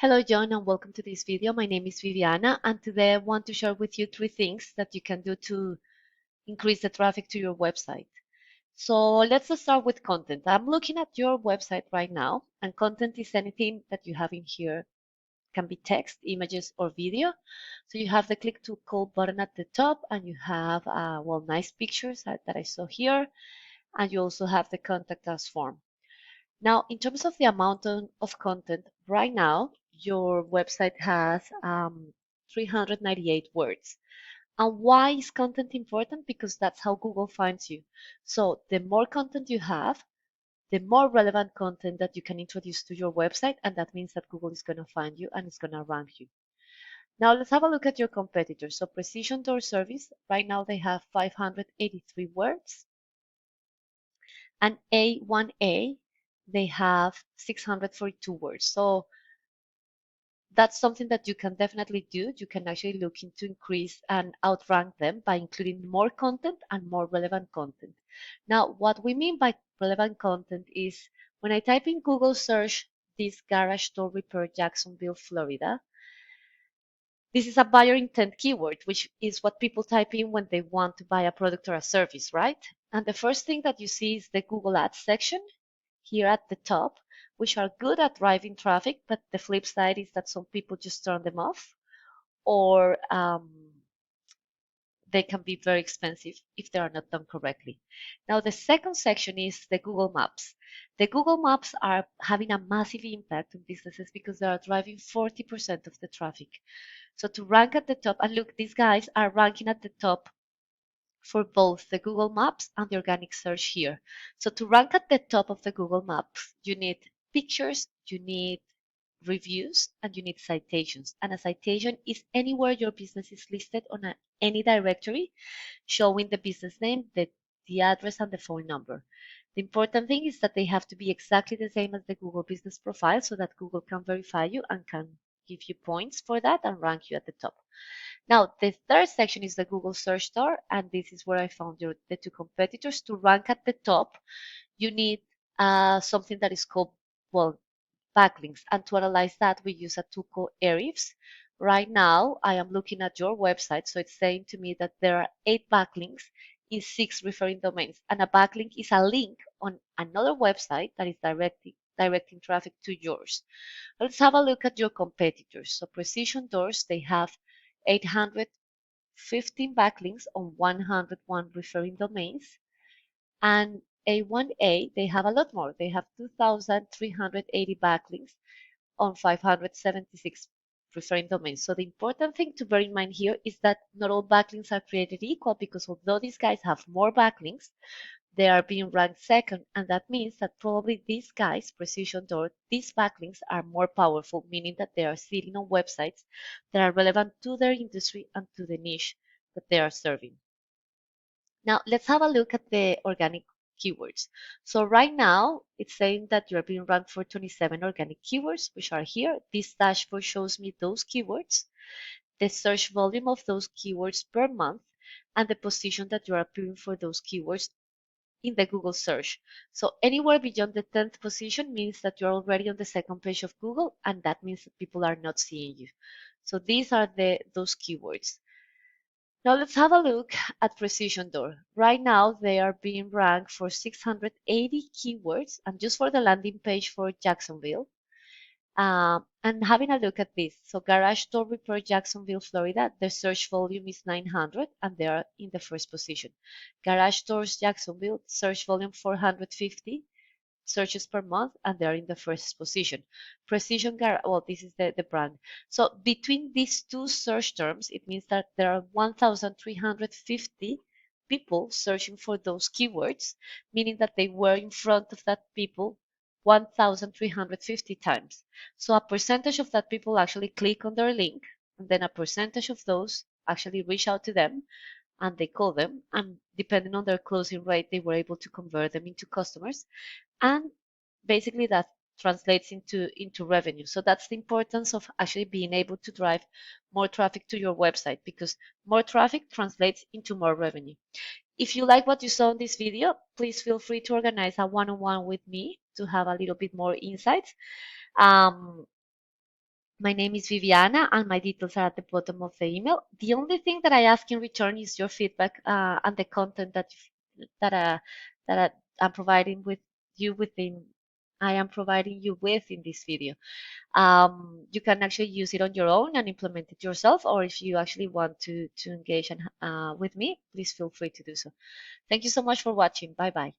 Hello John and welcome to this video. My name is Viviana and today I want to share with you 3 things that you can do to increase the traffic to your website. So let's start with content. I'm looking at your website right now and content is anything that you have in here. It can be text, images or video. So you have the click to call button at the top and you have nice pictures that I saw here, and you also have the contact us form. Now, in terms of the amount of content, right now, your website has 398 words. And why is content important? Because that's how Google finds you. So the more content you have, the more relevant content that you can introduce to your website, and that means that Google is going to find you and it's going to rank you. Now let's have a look at your competitors. So Precision Door Service, right now they have 583 words. And A1A, they have 642 words. So that's something that you can definitely do. You can actually look into increase and outrank them by including more content and more relevant content. Now, what we mean by relevant content is when I type in Google search this garage door repair Jacksonville, Florida, this is a buyer intent keyword, which is what people type in when they want to buy a product or a service, right? And the first thing that you see is the Google Ads section here at the top, which are good at driving traffic, but the flip side is that some people just turn them off, or they can be very expensive if they are not done correctly. Now, the second section is the Google Maps. The Google Maps are having a massive impact on businesses because they are driving 40% of the traffic. So to rank at the top, and look, these guys are ranking at the top for both the Google Maps and the organic search here. So to rank at the top of the Google Maps, you need pictures, you need reviews, and you need citations. And a citation is anywhere your business is listed on any directory showing the business name, the address, and the phone number. The important thing is that they have to be exactly the same as the Google business profile so that Google can verify you and can give you points for that and rank you at the top. Now, the third section is the Google Search Bar, and this is where I found the two competitors. To rank at the top, you need something that is called, backlinks. And to analyze that, we use a tool called Ahrefs. Right now, I am looking at your website, so it's saying to me that there are 8 backlinks in 6 referring domains. And a backlink is a link on another website that is directing traffic to yours. Let's have a look at your competitors. So Precision Doors, they have 815 backlinks on 101 referring domains. And A1A, they have a lot more. They have 2,380 backlinks on 576 referring domains. So the important thing to bear in mind here is that not all backlinks are created equal, because although these guys have more backlinks, they are being ranked second, and that means that probably these guys, Precision Door, these backlinks are more powerful, meaning that they are sitting on websites that are relevant to their industry and to the niche that they are serving. Now, let's have a look at the organic keywords. So right now, it's saying that you're being ranked for 27 organic keywords, which are here. This dashboard shows me those keywords, the search volume of those keywords per month, and the position that you're appearing for those keywords in the Google search. So anywhere beyond the 10th position means that you're already on the second page of Google, and that means that people are not seeing you. So these are those keywords. Now let's have a look at Precision Door. Right now they are being ranked for 680 keywords, and just for the landing page for Jacksonville. And having a look at this, so Garage Door Repair Jacksonville, Florida, their search volume is 900 and they are in the first position. Garage Doors Jacksonville, search volume 450 searches per month, and they're in the first position. Precision Garage, this is the brand. So between these two search terms, it means that there are 1,350 people searching for those keywords, meaning that they were in front of that people 1,350 times. So a percentage of that people actually click on their link, and then a percentage of those actually reach out to them and they call them, and depending on their closing rate, they were able to convert them into customers. And basically that translates into revenue. So that's the importance of actually being able to drive more traffic to your website, because more traffic translates into more revenue. If you like what you saw in this video, please feel free to organize a one-on-one with me to have a little bit more insights. My name is Viviana, and my details are at the bottom of the email. The only thing that I ask in return is your feedback and the content that uh, I'm providing with you within. I am providing you with in this video. You can actually use it on your own and implement it yourself, or if you actually want to engage with me, please feel free to do so. Thank you so much for watching. Bye bye.